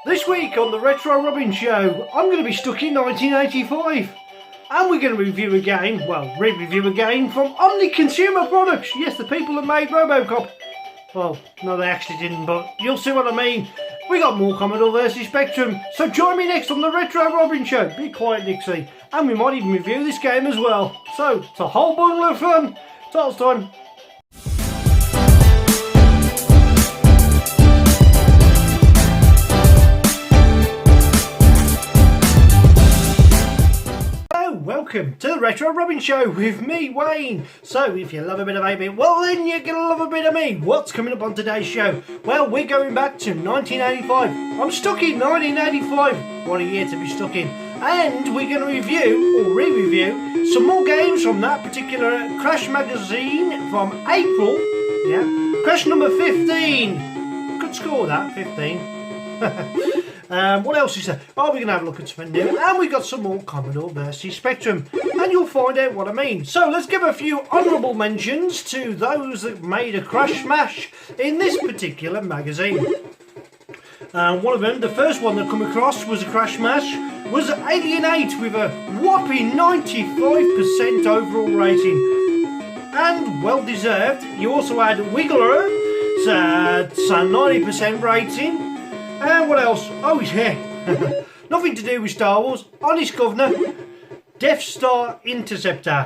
This week on the Retro Robin Show, I'm going to be stuck in 1985. And we're going to review a game, well, re-review a game from Omni Consumer Products. Yes, the people that made Robocop. Well, no, they actually didn't, but you'll see what I mean. We got more Commodore versus Spectrum. So join me next on the Retro Robin Show. Be quiet, Nixie. And we might even review this game as well. So, it's a whole bundle of fun. Titles time. Welcome to the Retro Robin Show with me, Wayne. So if you love a bit of 8-bit, well then you're going to love a bit of me. What's coming up on today's show? Well, we're going back to 1985. I'm stuck in 1985. What a year to be stuck in. And we're going to review, or re-review, some more games from that particular Crash magazine from April. Yeah, Crash number 15. Good score that, 15. What else is there? Oh, we're going to have a look at something new. And we've got some more Commodore versus Spectrum. And you'll find out what I mean. So let's give a few honourable mentions to those that made a Crash smash in this particular magazine. One of them, the first one that come across was a Crash smash, was Alien 8 with a whopping 95% overall rating. And well deserved. You also had Wiggler, it's a 90% rating. And what else? Oh yeah, nothing to do with Star Wars. Honest Governor, Death Star Interceptor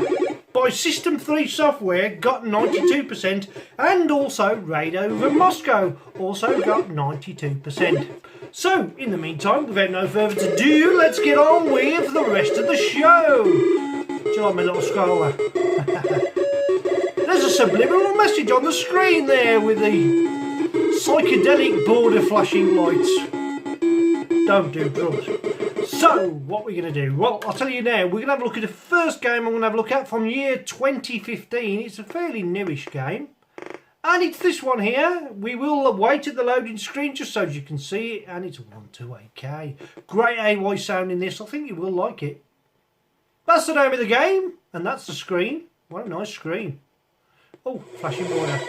by System 3 Software got 92%, and also Raid Over Moscow also got 92%. So, in the meantime, without no further ado, let's get on with the rest of the show. Do you like my little scroller? There's a subliminal message on the screen there with the psychedelic border flashing lights. Don't do drugs. So, what we're going to do? Well, I'll tell you now, we're going to have a look at the first game I'm going to have a look at from year 2015. It's a fairly newish game. And it's this one here. We will wait at the loading screen just so you can see it. And it's 128K. Great AY sound in this. I think you will like it. That's the name of the game. And that's the screen. What a nice screen. Oh, flashing border.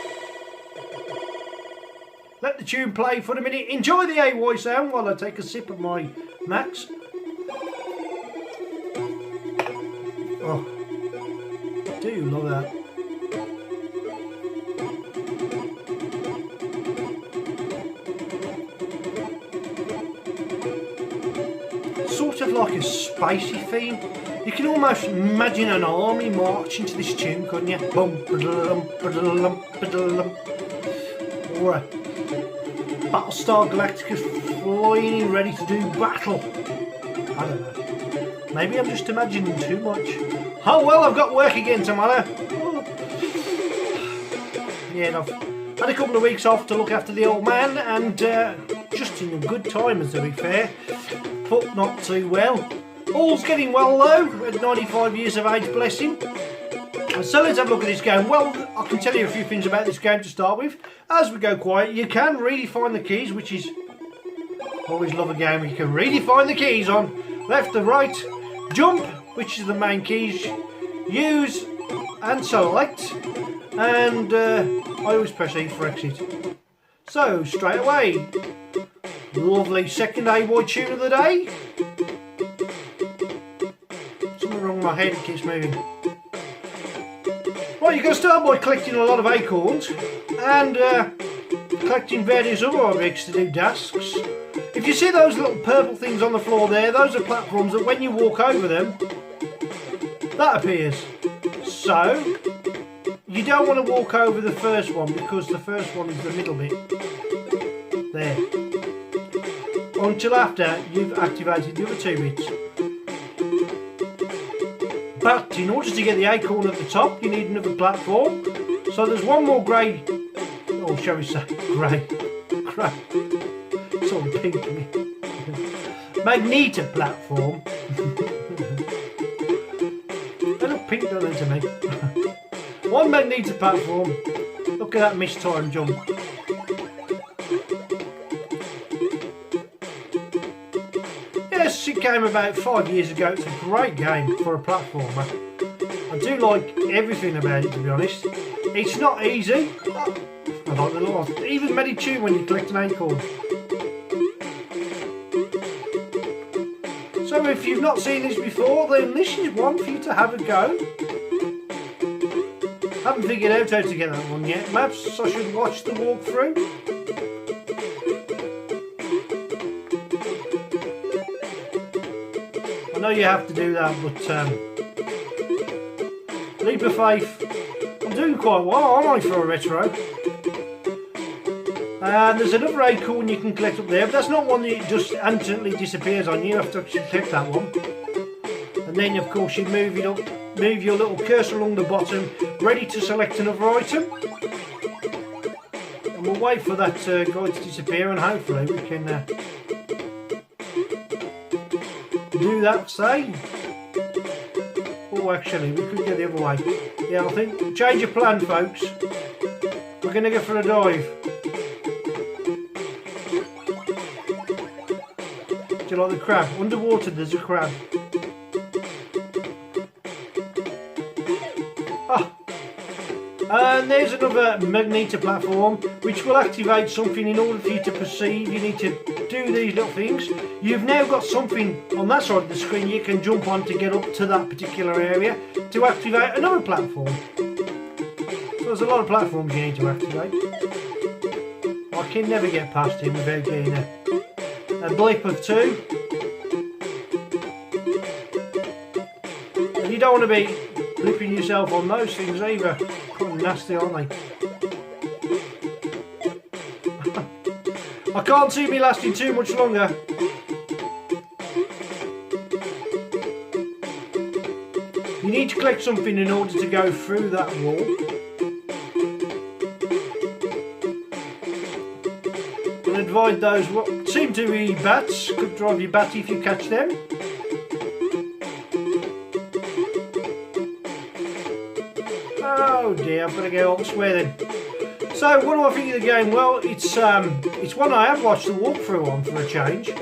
Let the tune play for a minute. Enjoy the AY sound while I take a sip of my Max. Oh, do you love that? Sort of like a spacey theme. You can almost imagine an army marching to this tune, couldn't you? Bum, ba-da-dum, ba-da-dum, ba-da-dum. Or a Battlestar Galactica flying in ready to do battle. I don't know. Maybe I'm just imagining too much. Oh well, I've got work again tomorrow. Oh. Yeah, I've had a couple of weeks off to look after the old man, and just in a good time, as to be fair. But not too well. All's getting well though, at 95 years of age, bless him. So let's have a look at this game. Well, I can tell you a few things about this game to start with. As we go quiet, you can really find the keys, which is... always love a game where you can really find the keys on. Left to right, jump, which is the main keys, use and select, and I always press E for exit. So, straight away, lovely second AY tune of the day. Something wrong with my head, it keeps moving. Well, you're going to start by collecting a lot of acorns and collecting various other objects to do tasks. If you see those little purple things on the floor there, those are platforms that when you walk over them, that appears. So, you don't want to walk over the first one because the first one is the middle bit. There. Until after you've activated the other two bits. But in order to get the acorn at the top, you need another platform. So there's one more grey, or shall we say grey, it's all pink to me. Magneto platform. They look pink, don't they, to me? One Magneto platform. Look at that mist-time jump. Yes, it came about 5 years ago. It's a great game for a platformer. I do like everything about it, to be honest. It's not easy. I like the lot. Even Meditune when you collect an acorn. So if you've not seen this before, then this is one for you to have a go. Haven't figured out how to get that one yet. Perhaps I should watch the walkthrough. I know you have to do that, but leap of faith. I'm doing quite well, aren't I, for a retro? And there's another acorn you can collect up there, but that's not one that just instantly disappears on you. You have to actually collect that one. And then, of course, you move it up, move your little cursor along the bottom, ready to select another item. And we'll wait for that guy to disappear, and hopefully we can do that, say. Oh, actually, we could go the other way. Yeah, I think change your plan, folks. We're going to go for a dive. Do you like the crab? Underwater, there's a crab. Ah. And there's another magneto platform which will activate something in order for you to proceed. You need to do these little things. You've now got something on that side of the screen you can jump on to get up to that particular area to activate another platform. So there's a lot of platforms you need to activate. I can never get past him without getting a blip of two. And you don't want to be blipping yourself on those things either. Quite nasty, aren't they? I can't see me lasting too much longer. You need to collect something in order to go through that wall. And avoid those what seem to be bats. Could drive you batty if you catch them. Oh dear, I've got to go elsewhere then. So what do I think of the game? Well, it's one I have watched the walkthrough on for a change.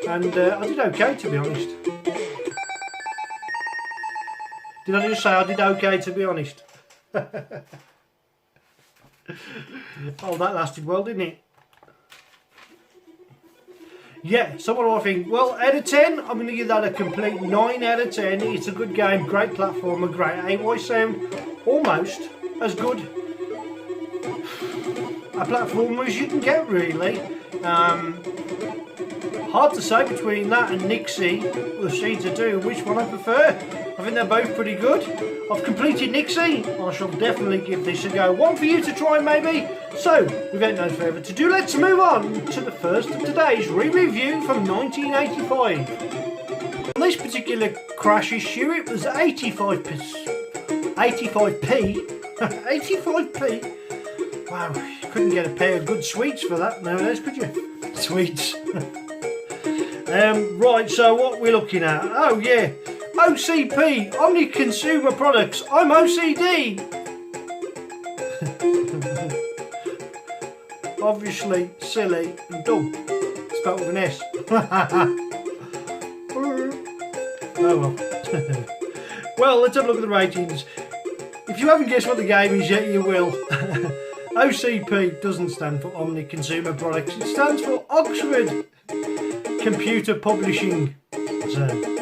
And I did okay, to be honest. Did I just say I did okay, to be honest? Oh, that lasted well, didn't it? Yeah, so what do I think? Well, out of 10, I'm going to give that a complete 9 out of 10. It's a good game, great platformer, great AY sound, almost as good a platformer as you can get, really. Hard to say between that and Nixie, the Seeds of Doom, which one I prefer. I think they're both pretty good. I've completed Nixie. I shall definitely give this a go. One for you to try, maybe. So, without no further ado, let's move on to the first of today's re-review from 1985. On this particular crash issue, it was 85p. 85p? Wow, you couldn't get a pair of good sweets for that nowadays, could you? Sweets. Right, so what we're looking at? Oh yeah, OCP, Omni Consumer Products. I'm OCD. Obviously silly and dumb, spelled with an S. Oh well. Well, let's have a look at the ratings. If you haven't guessed what the game is yet, you will. OCP doesn't stand for Omni Consumer Products. It stands for Oxford Computer Publishing Zone.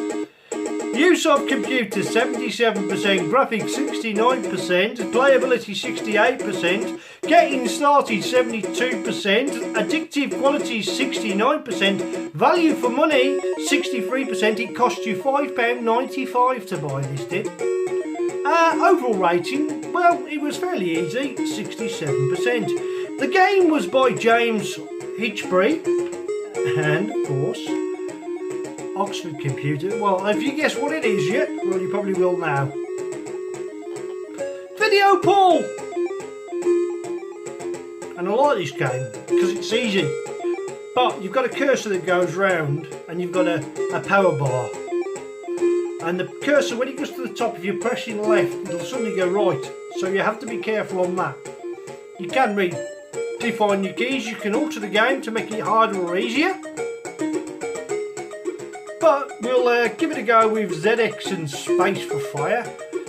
Use of computer 77%, graphics 69%, playability 68%, getting started 72%, addictive quality 69%, value for money 63%. It cost you £5.95 to buy this, did. Overall rating, well, it was fairly easy, 67%. The game was by James Hitchbury, and of course, Oxford Computer. Well, if you guess what it is yet, well, you probably will now. Video Paul! And I like this game because it's easy. But you've got a cursor that goes round and you've got a power bar. And the cursor, when it goes to the top, if you're pressing left, it'll suddenly go right. So you have to be careful on that. You can redefine your keys. You can alter the game to make it harder or easier. But we'll give it a go with ZX and space for fire.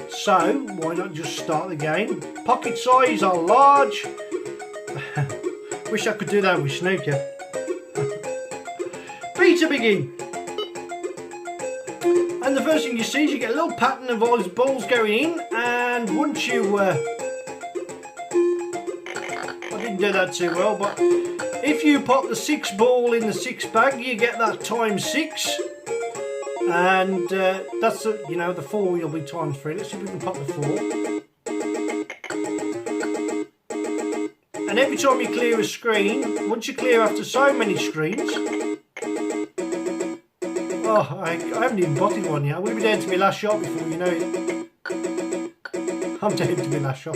So why not just start the game? Pocket size are large. Wish I could do that with snooker. to begin. And the first thing you see is you get a little pattern of all these balls going in, and once you I didn't do that too well, but if you pop the 6 ball in the 6 bag, you get that times 6, and that's the 4 will be times 3. Let's see if we can pop the 4. And every time you clear a screen, once you clear after so many screens, oh, I haven't even botted one yet. We'll be down to my last shot before you know it. I'm down to my last shot.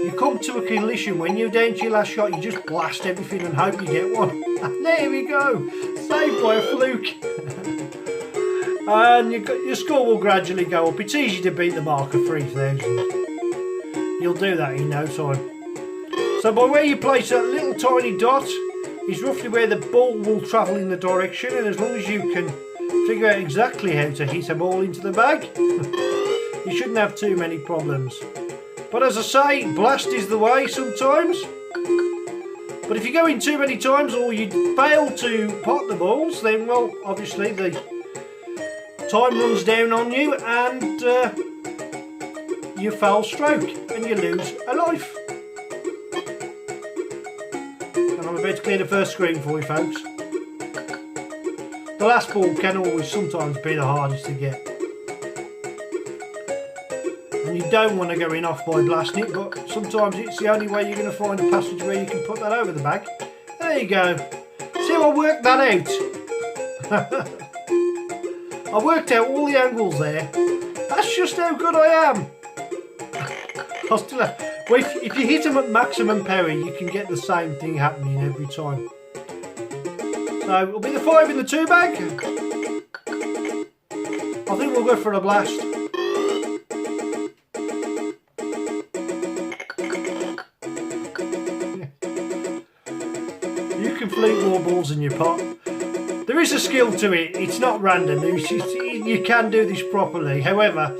You come to a collision when you're down to your last shot, you just blast everything and hope you get one. And there we go, saved by a fluke. And your score will gradually go up. It's easy to beat the mark of 3,000. You'll do that in no time. So by where you place that little tiny dot is roughly where the ball will travel in the direction, and as long as you can figure out exactly how to hit a ball into the bag, you shouldn't have too many problems. But as I say, blast is the way sometimes. But if you go in too many times or you fail to pot the balls, then well, obviously the time runs down on you and you foul stroke and you lose a life. And I'm about to clear the first screen for you folks. The last ball can always sometimes be the hardest to get. And you don't want to go in off by blasting it, but sometimes it's the only way you're going to find a passage where you can put that over the bag. There you go. See how I worked that out? I worked out all the angles there. That's just how good I am. I'll still have, well, if you hit them at maximum power, you can get the same thing happening every time. So it'll be the 5 in the 2 bag. I think we'll go for a blast. You can fleet more balls in your pot. There is a skill to it. It's not random. You can do this properly. However,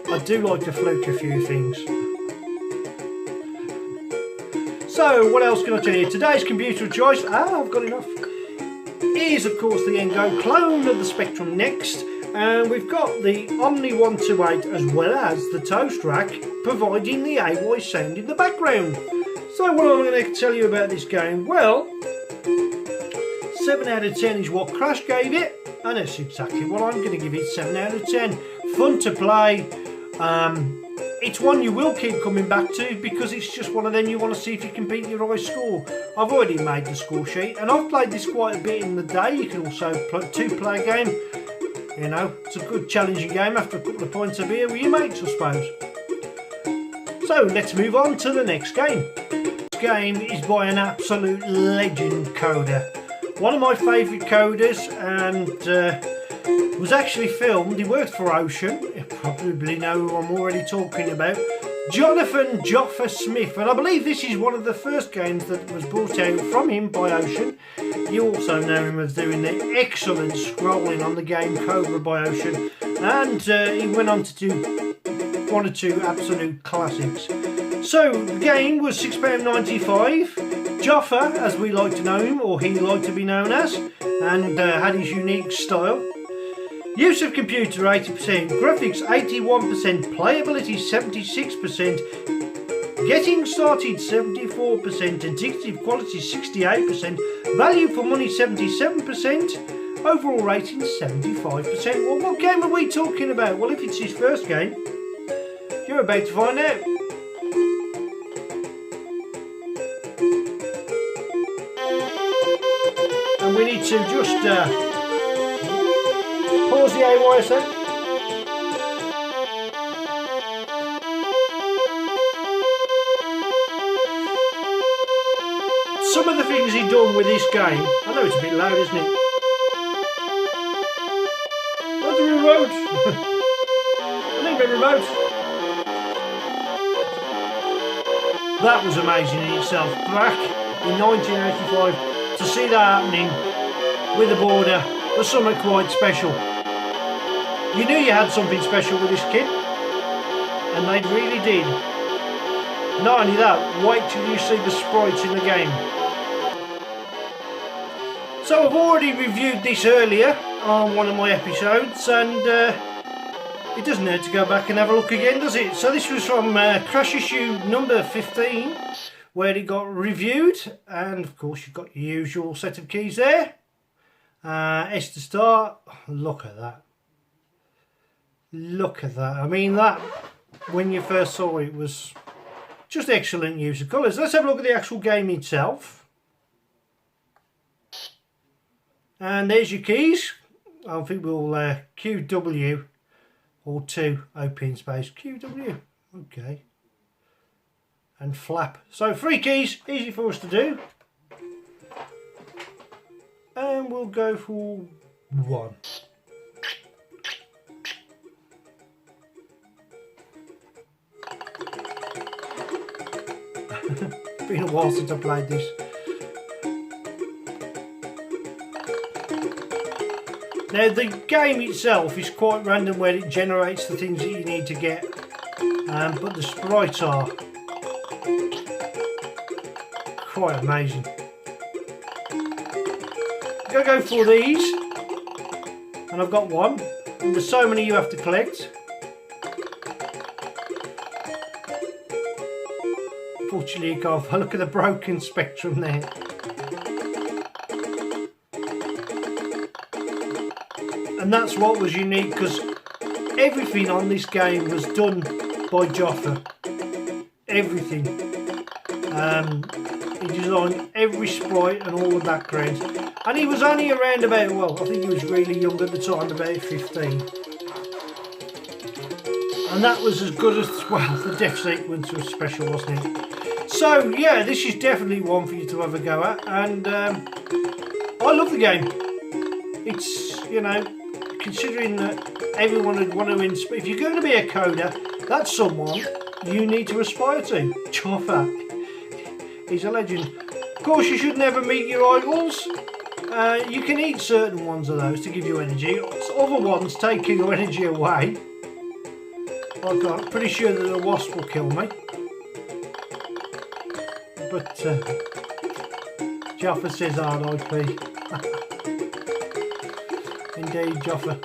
I do like to fluke a few things. So, what else can I tell you? Today's computer of choice, I've got enough, is of course the Engo clone of the Spectrum Next. And we've got the Omni 128 as well as the Toast Rack providing the AY sound in the background. So what am I going to tell you about this game? Well, 7 out of 10 is what Crash gave it, and that's exactly what I'm going to give it, 7 out of 10. Fun to play. It's one you will keep coming back to because it's just one of them you want to see if you can beat your high score. I've already made the score sheet and I've played this quite a bit in the day. You can also play 2-player game. You know, it's a good challenging game after a couple of pints of beer with your mates, I suppose. So let's move on to the next game. This game is by an absolute legend coder. One of my favourite coders, and was actually filmed. He worked for Ocean. You probably know who I'm already talking about. Jonathan Joffa Smith, and I believe this is one of the first games that was brought out from him by Ocean. You also know him as doing the excellent scrolling on the game Cobra by Ocean, and he went on to do one or two absolute classics. So the game was £6.95. Joffa, as we like to know him, or he liked to be known as, and had his unique style. Use of computer 80%, graphics 81%, playability 76%, getting started 74%, indicative quality 68%, value for money 77%, overall rating 75%. Well, what game are we talking about? Well, if it's his first game, you're about to find out. And we need to just pause the AY a sec. Some of the things he's done with this game, I know it's a bit loud, isn't it? What's the remote? I need the remote. That was amazing in itself. Back in 1985, to see that happening with the border was something quite special. You knew you had something special with this kid, and they really did. Not only that, wait till you see the sprites in the game. So I've already reviewed this earlier on one of my episodes, and it doesn't hurt to go back and have a look again, does it? So this was from Crash issue number 15, where it got reviewed, and of course you've got your usual set of keys there. S to start. Look at that. Look at that. I mean, that, when you first saw it, was just excellent use of colours. Let's have a look at the actual game itself. And there's your keys. I think we'll QW or 2 open space QW. Okay. And flap. So 3 keys, easy for us to do. And we'll go for 1. It's been a while since I played this. Now the game itself is quite random where it generates the things that you need to get, but the sprites are quite amazing. I'm going to go for these, and I've got 1, and there's so many you have to collect. Unfortunately you can't look at the broken spectrum there. And that's what was unique, because everything on this game was done by Joffa. Everything. He designed every sprite and all the backgrounds. And he was only around about, well, I think he was really young at the time, about 15. And that was as good as, well, the death sequence was special, wasn't it? So, yeah, this is definitely one for you to have a go at. And I love the game. It's, you know, considering that everyone would want to inspire, if you're going to be a coder, that's someone you need to aspire to. Joffa, he's a legend. Of course, you should never meet your idols. You can eat certain ones of those to give you energy. Other ones take your energy away. I'm pretty sure that a wasp will kill me. But Joffa says R.I.P. Indeed, Joffa.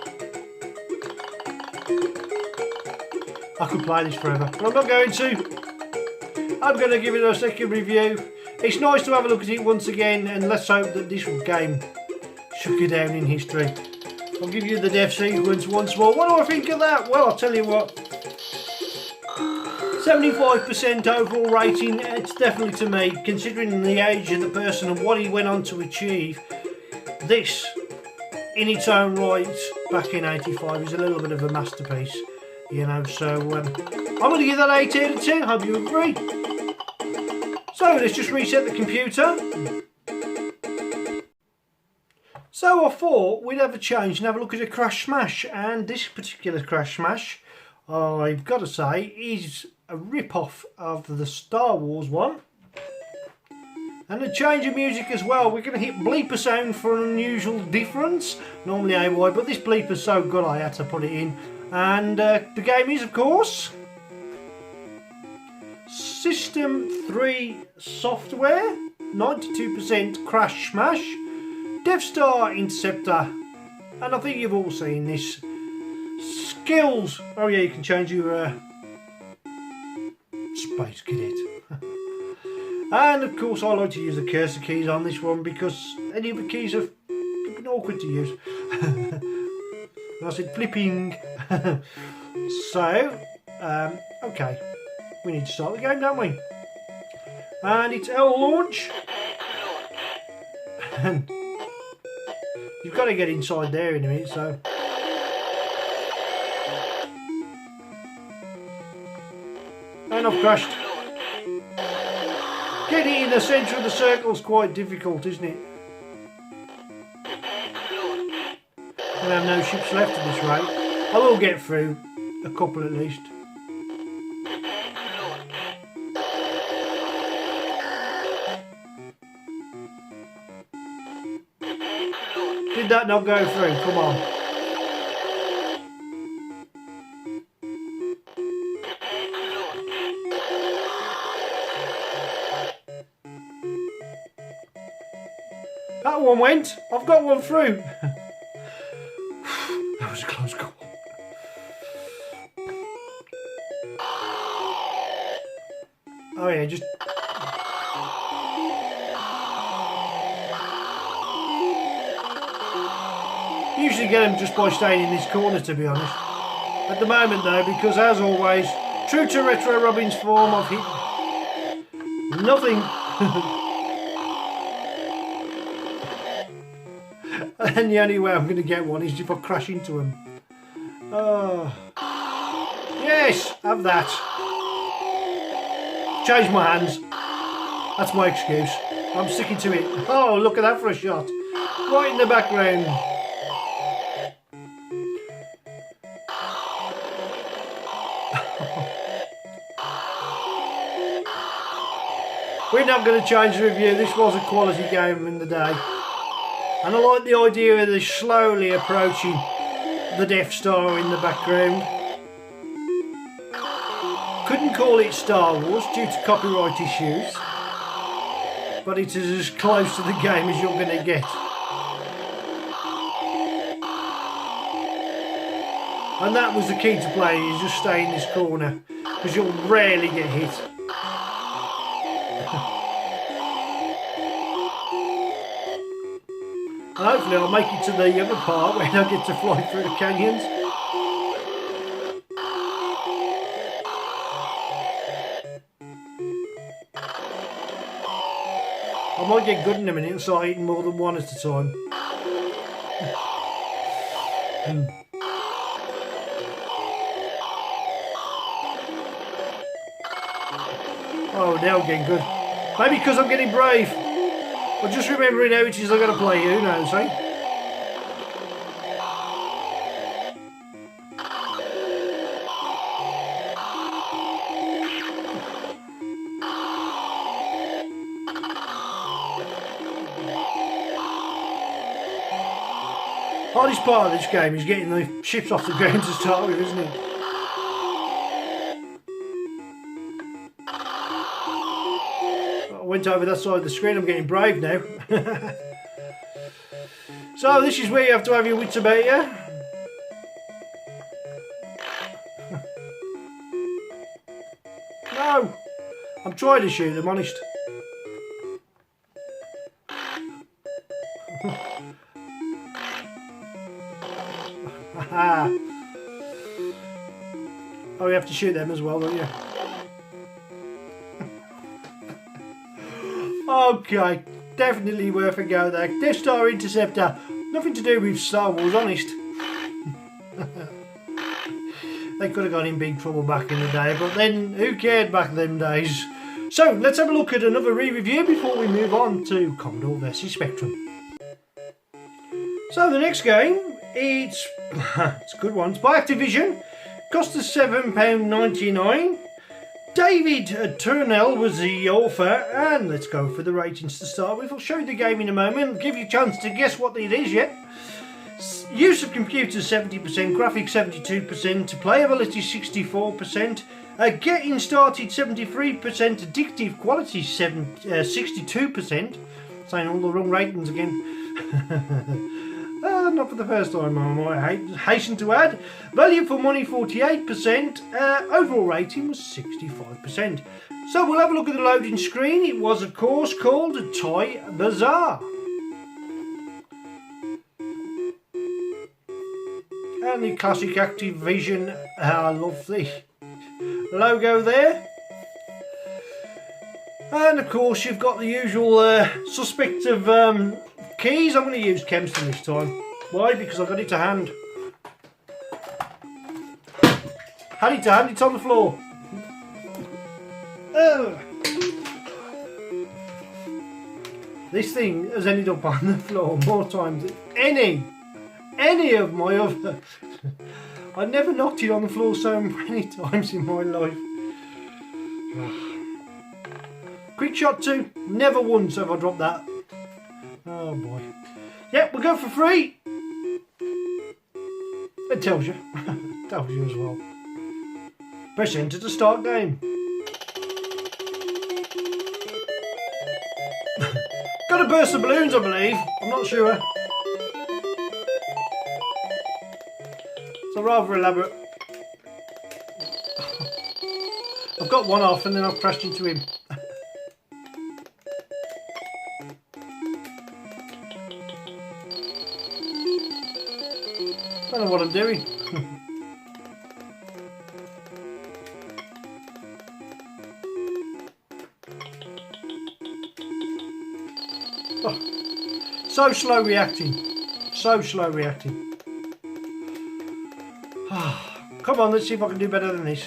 I could play this forever, but I'm not going to. I'm going to give it a second review. It's nice to have a look at it once again, and let's hope that this game should go down in history. I'll give you the death sequence once more. What do I think of that? Well, I'll tell you what. 75% overall rating. It's definitely, to me, considering the age of the person and what he went on to achieve, this in its own right back in 85 is a little bit of a masterpiece, you know. So I'm going to give that 8 out of 10. Hope you agree. So let's just reset the computer. So I thought we'd have a change and have a look at a Crash Smash, and this particular Crash Smash, I've got to say, is a rip-off of the Star Wars one. And a change of music as well. We're going to hit bleeper sound for an unusual difference. Normally AY, but this bleeper's so good I had to put it in. And the game is, of course, System 3 software, 92% Crash Smash, Death Star Interceptor, and I think you've all seen this. Skills. Oh yeah, you can change your Space Cadet. And of course I like to use the cursor keys on this one because any of the keys are flipping awkward to use. I said flipping. So, okay. We need to start the game, don't we? And it's L launch. And you've got to get inside there in a minute, so. And I've crashed. Getting in the centre of the circle is quite difficult, isn't it? I have no ships left at this rate. I will get through a couple at least. Did that not go through? Come on. That one went. I've got one through. That was a close call. Oh yeah, just... Usually get them just by staying in this corner, to be honest. At the moment though, because as always, true to Retro Robin's form, I've hit nothing. And the only way I'm going to get one is if I crash into him. Oh. Yes, have that. Change my hands. That's my excuse. I'm sticking to it. Oh, look at that for a shot. Right in the background. We're not going to change the review. This was a quality game in the day. And I like the idea of this slowly approaching the Death Star in the background. Couldn't call it Star Wars due to copyright issues, but it is as close to the game as you're going to get. And that was the key to playing, is just stay in this corner, because you'll rarely get hit. And hopefully I'll make it to the other part when I get to fly through the canyons. I might get good in a minute and start eating more than one at a time. Oh, now I'm getting good. Maybe because I'm getting brave. But just remembering how it is I'm going to play, who knows, eh? Hardest part of this game is getting the ships off the ground to start with, isn't it? I went over that side of the screen, I'm getting brave now. So this is where you have to have your wits about you. No! I'm trying to shoot them, honest. Oh, you have to shoot them as well, don't you? Okay, definitely worth a go there. Death Star Interceptor, nothing to do with Star Wars, honest. They could have got in big trouble back in the day, but then who cared back them days? So let's have a look at another re-review before we move on to Commodore vs Spectrum. So the next game, it's a good one. It's by Activision. Cost us £7.99. David Turnell was the author, and let's go for the ratings to start with. I'll show you the game in a moment, give you a chance to guess what it is yet. Use of computers 70%, graphics 72%, playability 64%, getting started 73%, addictive quality 62%. Saying all the wrong ratings again. Not for the first time, I might hasten to add. Value for money 48%, overall rating was 65%. So we'll have a look at the loading screen. It was of course called Toy Bazaar. And the classic Activision, I love the logo there. And of course you've got the usual suspect of keys. I'm going to use Kempston this time. Why? Because I got it to hand. Had it to hand, it's on the floor. Oh. This thing has ended up on the floor more times than any of my other. I never knocked it on the floor so many times in my life. Quick shot 2, never once have I dropped that. Oh boy. Yep, we'll go for free. It tells you. Tells you as well. Press enter to start game. Got got a burst of balloons, I believe. I'm not sure. It's a rather elaborate. I've got one off and then I've crashed into him. Don't know what I'm doing. Oh, so slow reacting. So slow reacting. Come on, let's see if I can do better than this.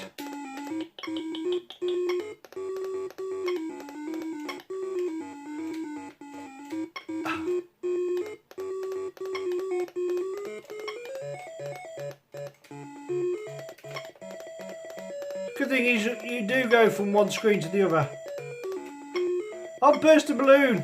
Good thing is you do go from one screen to the other. I've burst a balloon.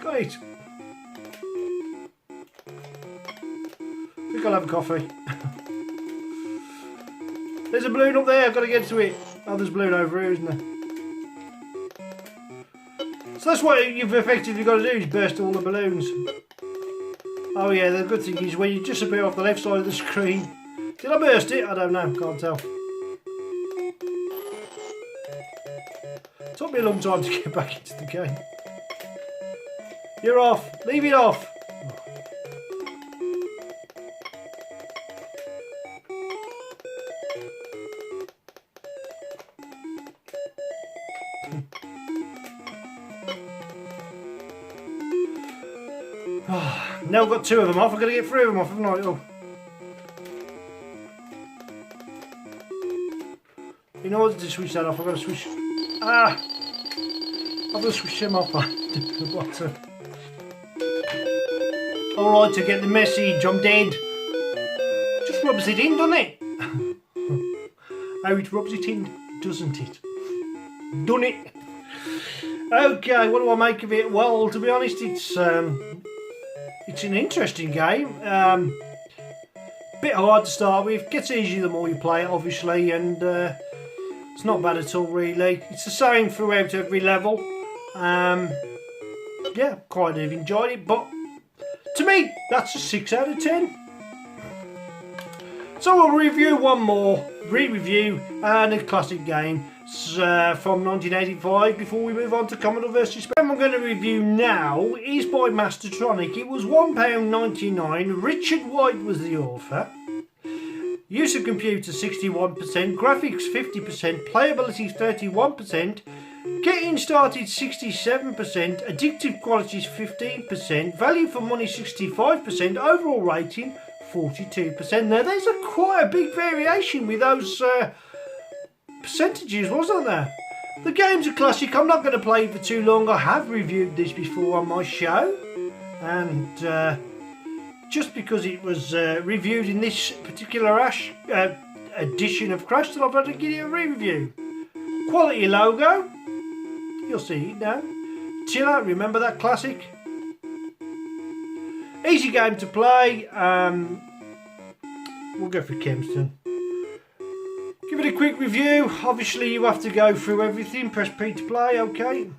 Got it. I think I'll have a coffee. There's a balloon up there, I've got to get to it. Oh, there's a balloon over here, isn't there? So that's what you've effectively got to do, is burst all the balloons. Oh yeah, the good thing is when you disappear off the left side of the screen. Did I burst it? I don't know, can't tell. Took me a long time to get back into the game. You're off, leave it off. Now I've got two of them off, I've got to get three of them off, haven't I? Oh. In order to switch that off, I've got to switch. I've got to switch them off. Alright, to get the message, I'm dead. Just rubs it in, doesn't it? Oh, it rubs it in, doesn't it? Done it. Okay, what do I make of it? Well, to be honest, it's an interesting game. Bit hard to start with. Gets easier the more you play it, obviously, and it's not bad at all, really. It's the same throughout every level. Yeah, quite have enjoyed it, but to me, that's a 6 out of 10. So we'll review one more, re-review, and a classic game from 1985 before we move on to Commodore vs. The game I'm going to review now is by Mastertronic. It was £1.99. Richard White was the author. Use of computer 61%, graphics 50%, playability 31%, getting started 67%, addictive qualities 15%, value for money 65%, overall rating 42%. Now there's quite a big variation with those percentages, wasn't there? The game's a classic. I'm not going to play it for too long. I have reviewed this before on my show, and just because it was reviewed in this particular edition of Crash, that I've had to give it a re-review. Quality logo, you'll see it now. Chiller, remember that classic? Easy game to play. We'll go for Kempston. Give it a quick review. Obviously you have to go through everything. Press P to play, okay.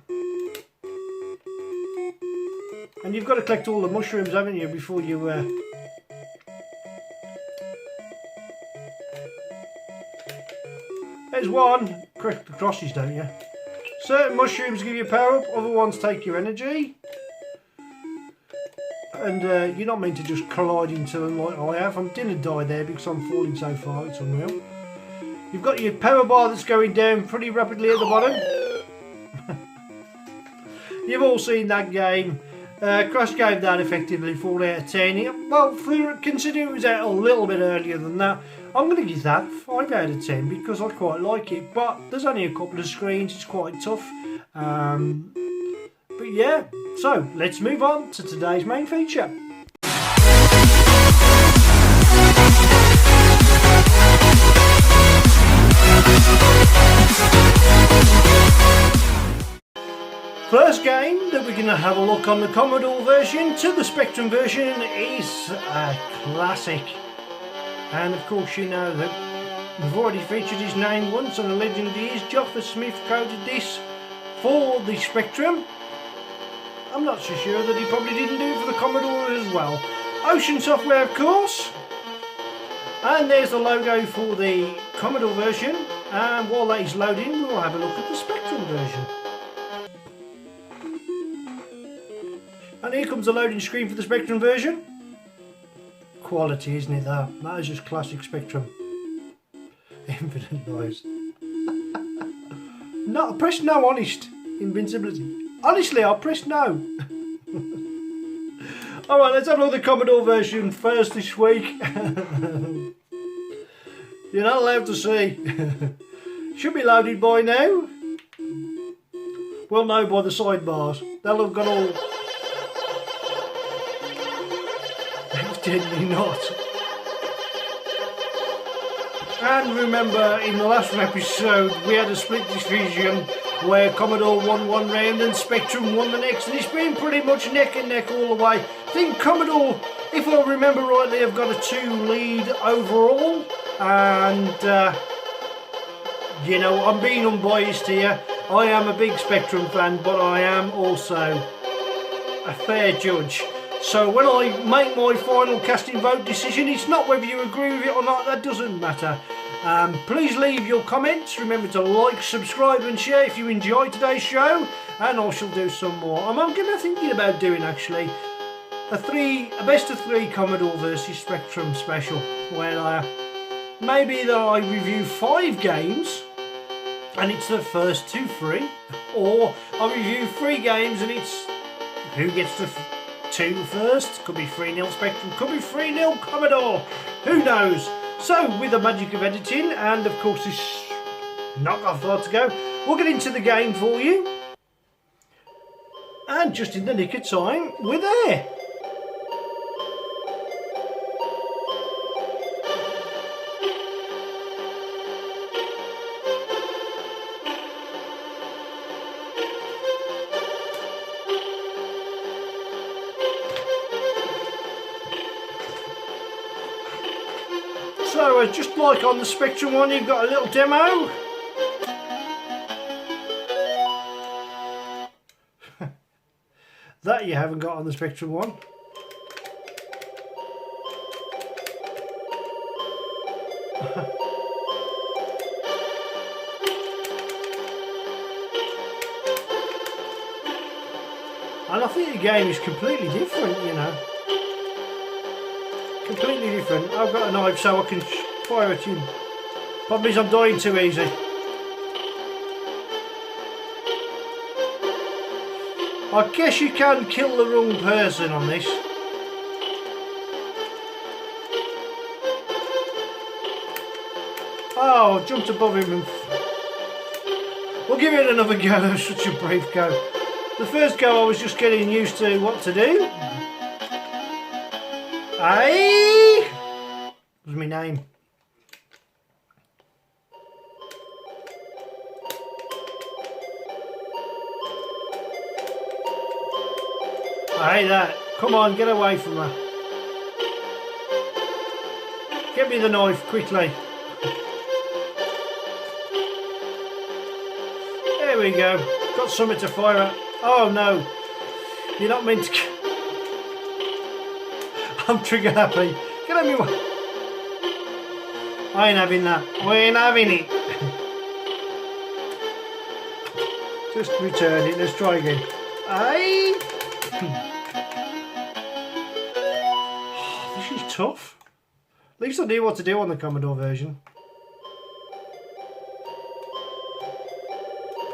And you've got to collect all the mushrooms, haven't you, before you... There's one. Correct the crosses, don't you? Certain mushrooms give you power up, other ones take your energy. And you're not meant to just collide into them like I have. I didn't die there because I'm falling so far, it's unreal. You've got your power bar that's going down pretty rapidly at the bottom. You've all seen that game. Crash gave that effectively 4 out of 10. Well, considering it was out a little bit earlier than that, I'm going to give that 5 out of 10 because I quite like it. But there's only a couple of screens, it's quite tough. But yeah, so let's move on to today's main feature. First game that we're going to have a look on the Commodore version to the Spectrum version is a classic. And of course you know that we've already featured his name once on a legend he is. Joffa Smith coded this for the Spectrum. I'm not so sure that he probably didn't do it for the Commodore as well. Ocean Software of course. And there's the logo for the Commodore version. And while that is loading we'll have a look at the Spectrum version. And here comes the loading screen for the Spectrum version. Quality, isn't it, that? That is just classic Spectrum. Infinite noise. No, press no, honest. Invincibility. Honestly, I'll press no. Alright, let's have a look at the Commodore version first this week. You're not allowed to see. Should be loaded by now. Well, no, by the sidebars. They'll have got all... Evidently not. And remember, in the last episode we had a split decision where Commodore won one round and Spectrum won the next, and it's been pretty much neck and neck all the way. I think Commodore, if I remember rightly, have got a 2 lead overall, and you know, I'm being unbiased here. I am a big Spectrum fan, but I am also a fair judge. So when I make my final casting vote decision, it's not whether you agree with it or not, that doesn't matter. Please leave your comments, remember to like, subscribe and share if you enjoyed today's show, and I shall do some more. I'm thinking about doing actually a best of 3 Commodore versus Spectrum special, where maybe that I review 5 games and it's the first 2 free, or I review 3 games and it's who gets the 2 first. Could be 3-0 Spectrum, could be 3-0 Commodore, who knows. So with the magic of editing and of course this not got far to go, we'll get into the game for you, and just in the nick of time we're there. So just like on the Spectrum one, you've got a little demo. That you haven't got on the Spectrum one. And I think the game is completely different, you know. Completely different. I've got a knife so I can fire at him. Problem is I'm dying too easy. I guess you can kill the wrong person on this. Oh, I jumped above him and... We'll give it another go. That was such a brave go. The first go I was just getting used to what to do. Aye! Was my name. I hate that. Come on, get away from her. Get me the knife, quickly. There we go. Got something to fire at. Oh no. You're not meant to... I'm trigger happy. Get at me. I ain't having that. I ain't having it. Just return it. Let's try again. Aye. This is tough. At least I knew what to do on the Commodore version.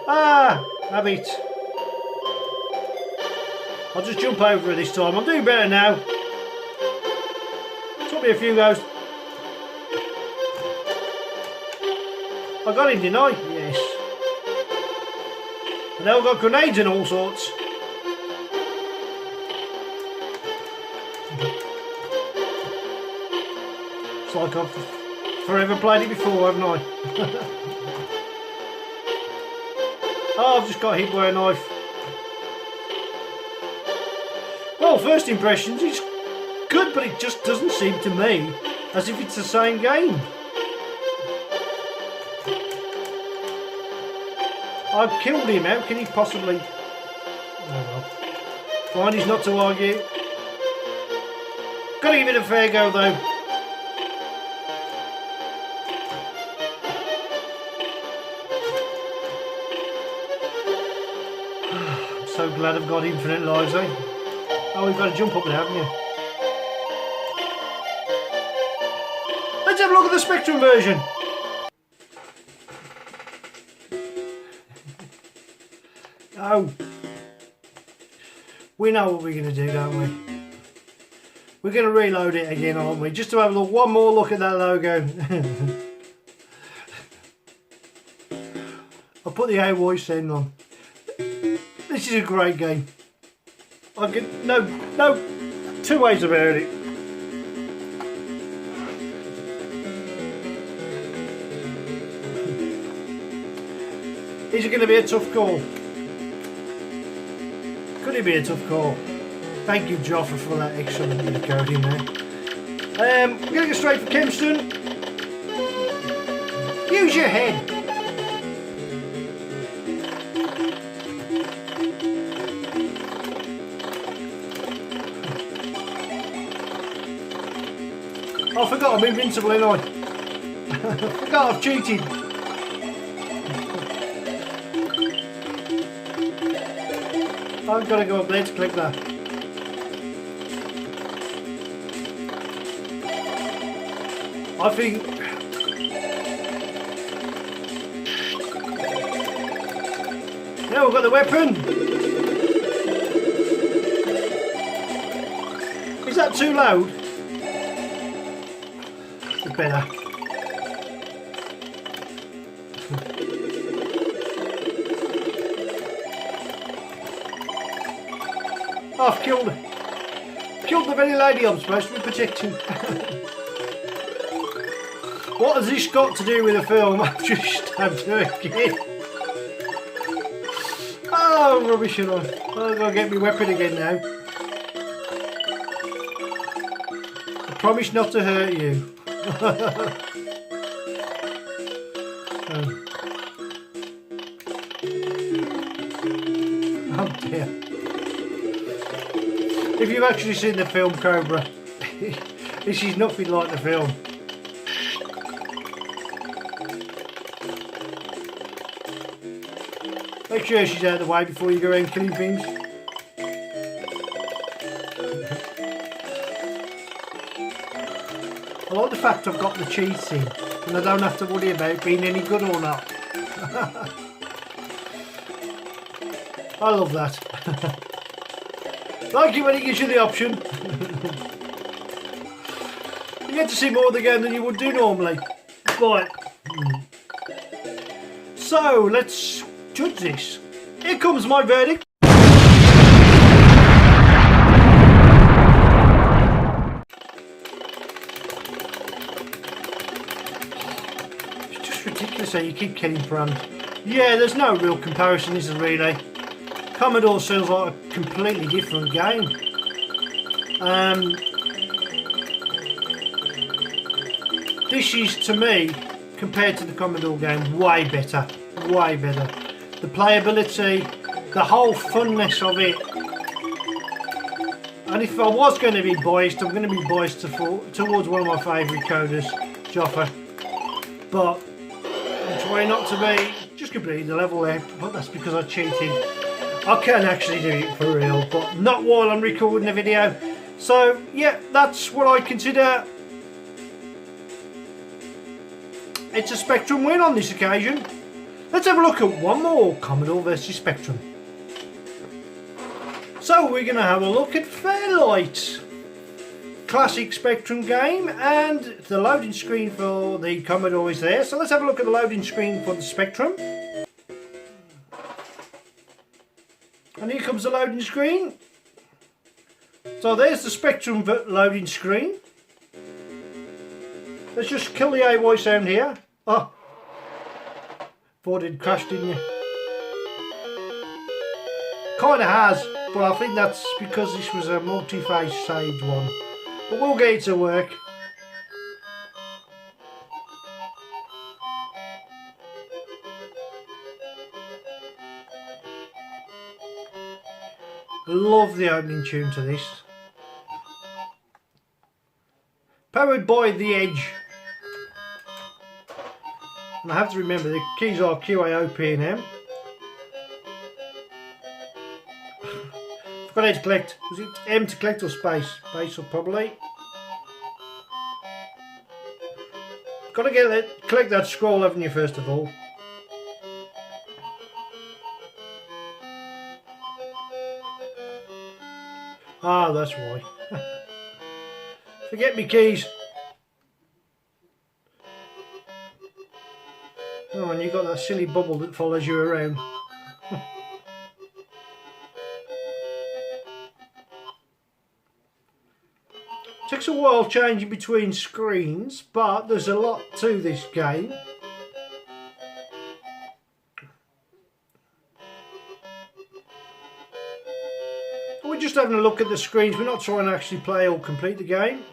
Ah, have it. I'll just jump over it this time. I'm doing better now. Took me a few goes. I got him, didn't I? Yes. And now I've got grenades and all sorts. It's like I've forever played it before, haven't I? Oh, I've just got hit by a knife. Well, first impressions, it's good, but it just doesn't seem to me as if it's the same game. I've killed him, how can he possibly... Oh well. Fine, he's not to argue. Gotta give it a fair go though. I'm so glad I've got infinite lives, eh? Oh, we've got to jump up there, haven't you? Let's have a look at the Spectrum version. Oh. We know what we're going to do, don't we? We're going to reload it again, aren't we? Just to have a look, one more look at that logo. I'll put the AY sound on. This is a great game. I can no two ways about it. Is it going to be a tough call? Could it be a tough call? Thank you, Joffa, for that excellent bit of code in there. We're going to go straight for Kempston. Use your head. I forgot I'm invincible, ain't I? I forgot I've cheated. I've got to go up there to click that. I think... Yeah, we've got the weapon. Is that too loud? It's better. I've killed her. Killed the very lady I'm supposed to be protecting. What has this got to do with the film? I've just stabbed her again. Oh, rubbish and all. I've got to get my weapon again now. I promise not to hurt you. Oh dear. If you've actually seen the film Cobra, this is nothing like the film. Make sure she's out of the way before you go around killing things. I like the fact I've got the cheats in and I don't have to worry about being any good or not. I love that. Like it when it gives you the option. You get to see more of the game than you would do normally. Right. So, let's judge this. Here comes my verdict. It's just ridiculous how you keep killing Brand. Yeah, there's no real comparison, is there really? Commodore feels like a completely different game. This is, to me, compared to the Commodore game, way better. Way better. The playability, the whole funness of it. And if I was going to be biased, I'm going to be biased towards one of my favourite coders, Joffa. But I'm trying not to be. Just completed the level there, but that's because I cheated. I can actually do it for real, but not while I'm recording the video. So, yeah, that's what I consider. It's a Spectrum win on this occasion. Let's have a look at one more Commodore versus Spectrum. So we're going to have a look at Fairlight. Classic Spectrum game, and the loading screen for the Commodore is there. So let's have a look at the loading screen for the Spectrum. And here comes the loading screen. So there's the Spectrum loading screen. Let's just kill the AY sound here. Oh, thought it crashed, didn't you? Kinda has, but I think that's because this was a multi-phase saved one. But we'll get it to work. Love the opening tune to this. Powered by The Edge. And I have to remember the keys are Q, A, O, P and M. Forgot how to collect. Was it M to collect or space? Space or probably. Got to get that, collect that scroll, haven't you, first of all? Ah, that's why. Forget me keys. Oh, and you got that silly bubble that follows you around. Takes a while changing between screens, but there's a lot to this game. We're just having a look at the screens, we're not trying to actually play or complete the game.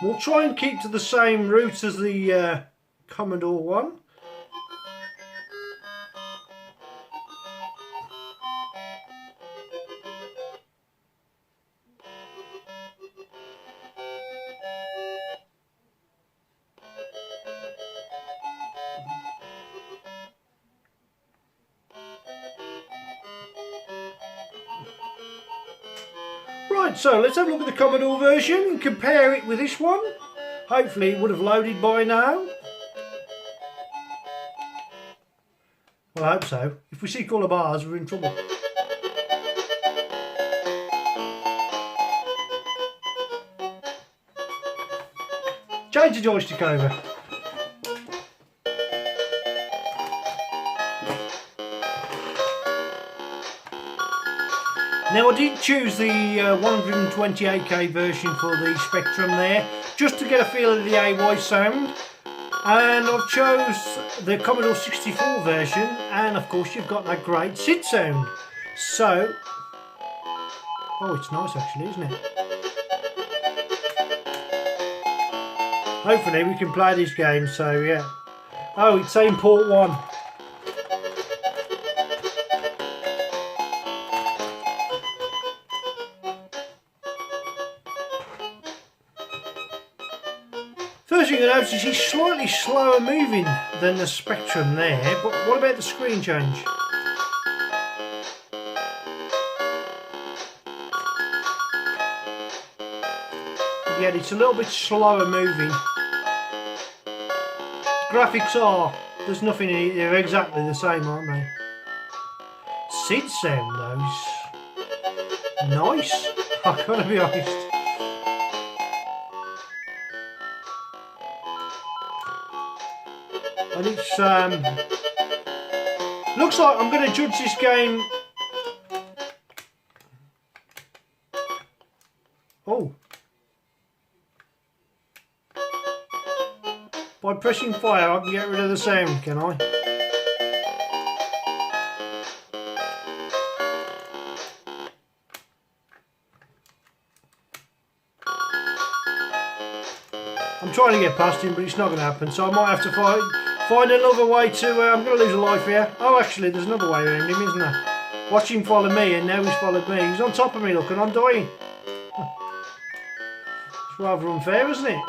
We'll try and keep to the same route as the Commodore one. Right, so let's have a look at the Commodore version and compare it with this one. Hopefully it would have loaded by now. Well, I hope so. If we see colour bars, we're in trouble. Change the joystick over. Now I did choose the 128k version for the Spectrum there, just to get a feel of the AY sound, and I've chose the Commodore 64 version, and of course you've got that great SID sound. So, oh, it's nice actually, isn't it? Hopefully we can play this game, so yeah. Oh, it's saying port 1. First thing you notice is he's slightly slower moving than the Spectrum there, but what about the screen change? Yeah, it's a little bit slower moving. Graphics are, there's nothing in it, they're exactly the same, aren't they? SID sound though, nice, I've got to be honest. And it's looks like I'm going to judge this game. Oh, by pressing fire I can get rid of the sound, can I? I'm trying to get past him, but it's not going to happen, so I might have to find another way to... I'm going to lose a life here. Oh, actually, there's another way around him, isn't there? Watch him follow me, and now he's followed me. He's on top of me, look, and I'm dying. It's rather unfair, isn't it?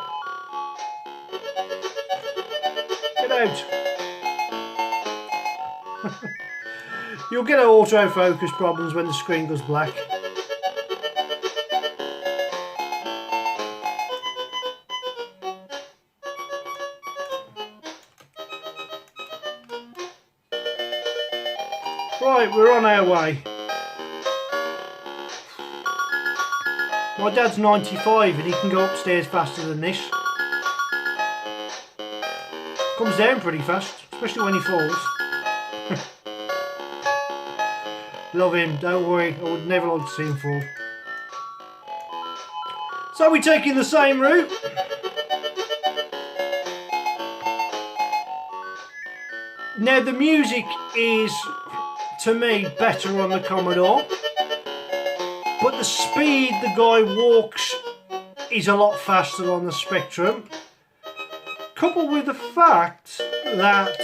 Get out. You'll get autofocus problems when the screen goes black. Right, we're on our way. My dad's 95 and he can go upstairs faster than this. Comes down pretty fast, especially when he falls. Love him, don't worry, I would never like to see him fall. So we're taking the same route. Now the music is, to me, better on the Commodore, but the speed the guy walks is a lot faster on the Spectrum, coupled with the fact that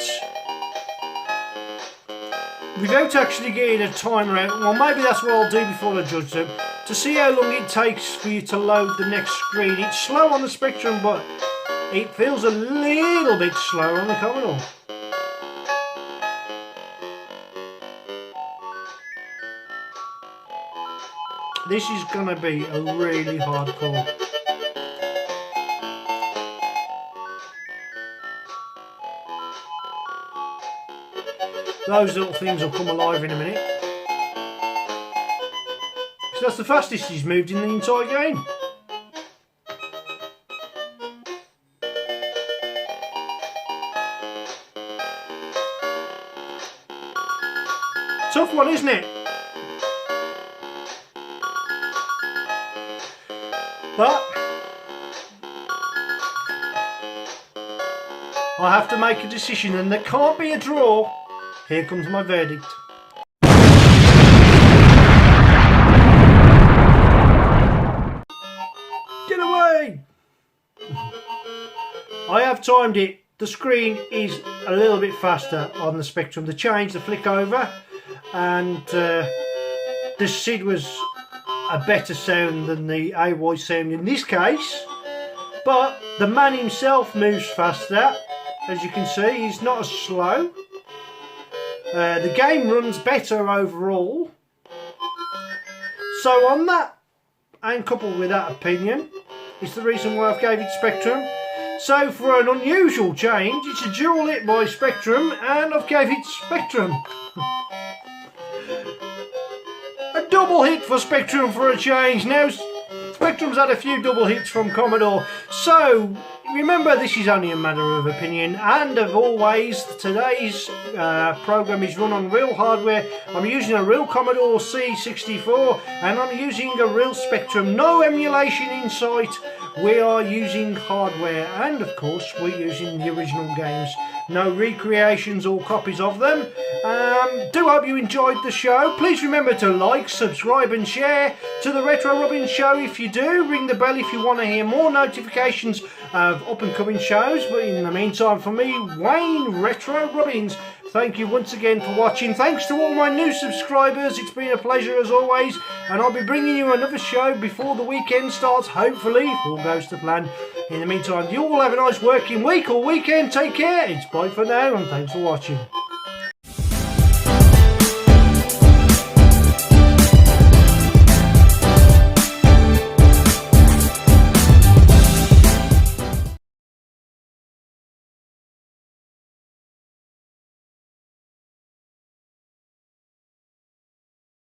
without actually getting a timer out, well, maybe that's what I'll do before I judge them, to see how long it takes for you to load the next screen. It's slow on the Spectrum, but it feels a little bit slower on the Commodore. This is going to be a really hard call. Those little things will come alive in a minute. So that's the fastest he's moved in the entire game. Tough one, isn't it? But I have to make a decision, and there can't be a draw. Here comes my verdict. Get away! I have timed it. The screen is a little bit faster on the Spectrum. The change, the flick over, and the SID was a better sound than the AY sound in this case. But the man himself moves faster. As you can see, he's not as slow. The game runs better overall. So on that, and coupled with that opinion, is the reason why I've gave it Spectrum. So for an unusual change, it's a dual hit by Spectrum, and I've gave it Spectrum. A double hit for Spectrum for a change. Now Spectrum's had a few double hits from Commodore, so remember, this is only a matter of opinion, and of always, today's program is run on real hardware. I'm using a real Commodore C64, and I'm using a real Spectrum. No emulation in sight. We are using hardware, and of course, we're using the original games. No recreations or copies of them. Do hope you enjoyed the show. Please remember to like, subscribe and share to the Retro Robin Show if you do. Ring the bell if you want to hear more notifications of up and coming shows. But in the meantime, for me, Wayne Retro Robbins, thank you once again for watching. Thanks to all my new subscribers. It's been a pleasure as always. And I'll be bringing you another show before the weekend starts, hopefully, if all goes to plan. In the meantime, you all have a nice working week or weekend. Take care. It's bye for now, and thanks for watching.